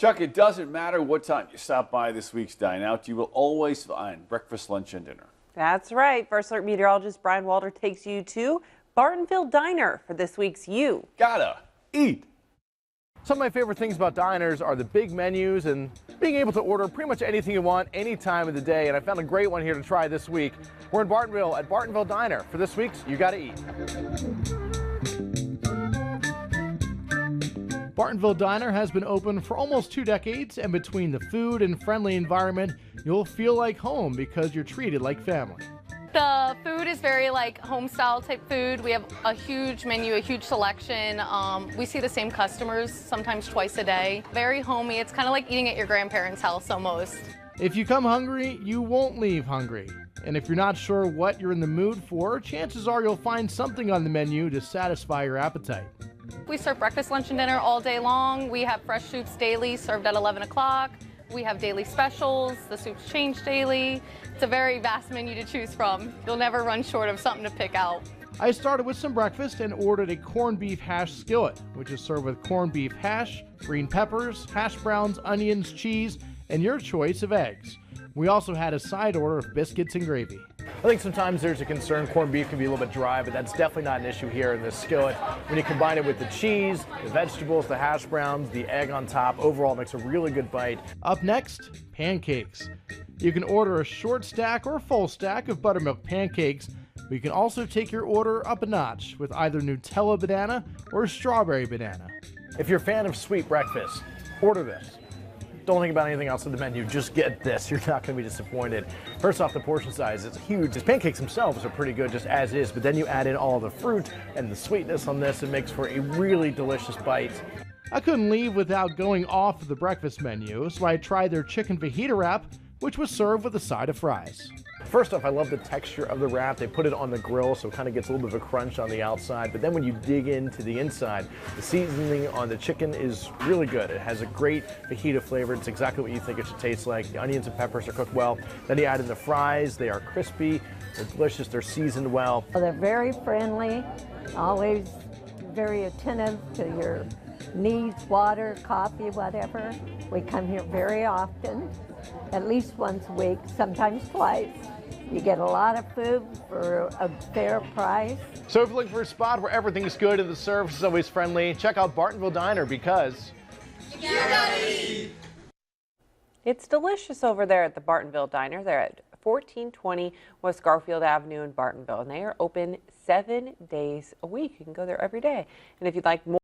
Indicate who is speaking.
Speaker 1: Chuck, it doesn't matter what time you stop by this week's Dine Out, you will always find breakfast, lunch, and dinner.
Speaker 2: That's right. First Alert meteorologist Brian Walter takes you to Bartonville Diner for this week's You
Speaker 1: Gotta Eat.
Speaker 3: Some of my favorite things about diners are the big menus and being able to order pretty much anything you want any time of the day. And I found a great one here to try this week. We're in Bartonville at Bartonville Diner for this week's You Gotta Eat. Bartonville Diner has been open for almost 2 decades, and between the food and friendly environment, you'll feel like home because you're treated like family.
Speaker 4: The food is very like home style type food. We have a huge menu, a huge selection. We see the same customers sometimes twice a day. Very homey. It's kind of like eating at your grandparents' house almost.
Speaker 3: If you come hungry, you won't leave hungry. And if you're not sure what you're in the mood for, chances are you'll find something on the menu to satisfy your appetite.
Speaker 4: We serve breakfast, lunch, and dinner all day long. We have fresh soups daily, served at 11 o'clock. We have daily specials. The soups change daily. It's a very vast menu to choose from. You'll never run short of something to pick out.
Speaker 3: I started with some breakfast and ordered a corned beef hash skillet, which is served with corned beef hash, green peppers, hash browns, onions, cheese, and your choice of eggs. We also had a side order of biscuits and gravy. I think sometimes there's a concern corned beef can be a little bit dry, but that's definitely not an issue here in this skillet. When you combine it with the cheese, the vegetables, the hash browns, the egg on top, overall it makes a really good bite. Up next, pancakes. You can order a short stack or a full stack of buttermilk pancakes, but you can also take your order up a notch with either Nutella banana or strawberry banana. If you're a fan of sweet breakfast, order this. Don't think about anything else on the menu, just get this. You're not going to be disappointed. First off, the portion size is huge. The pancakes themselves are pretty good just as is, but then you add in all the fruit and the sweetness on this, it makes for a really delicious bite. I couldn't leave without going off of the breakfast menu, so I tried their chicken fajita wrap, which was served with a side of fries. First off, I love the texture of the wrap. They put it on the grill, so it kind of gets a little bit of a crunch on the outside. But then when you dig into the inside, the seasoning on the chicken is really good. It has a great fajita flavor. It's exactly what you think it should taste like. The onions and peppers are cooked well. Then you add in the fries. They are crispy. They're delicious. They're seasoned well.
Speaker 5: They're very friendly, always very attentive to your needs, water, coffee, whatever. We come here very often, at least once a week, sometimes twice. You get a lot of food for a fair price.
Speaker 3: So if you're looking for a spot where everything's good and the service is always friendly, check out Bartonville Diner because you gotta eat.
Speaker 2: It's delicious over there at the Bartonville Diner. They're at 1420 West Garfield Avenue in Bartonville, and they are open 7 days a week. You can go there every day. And if you'd like more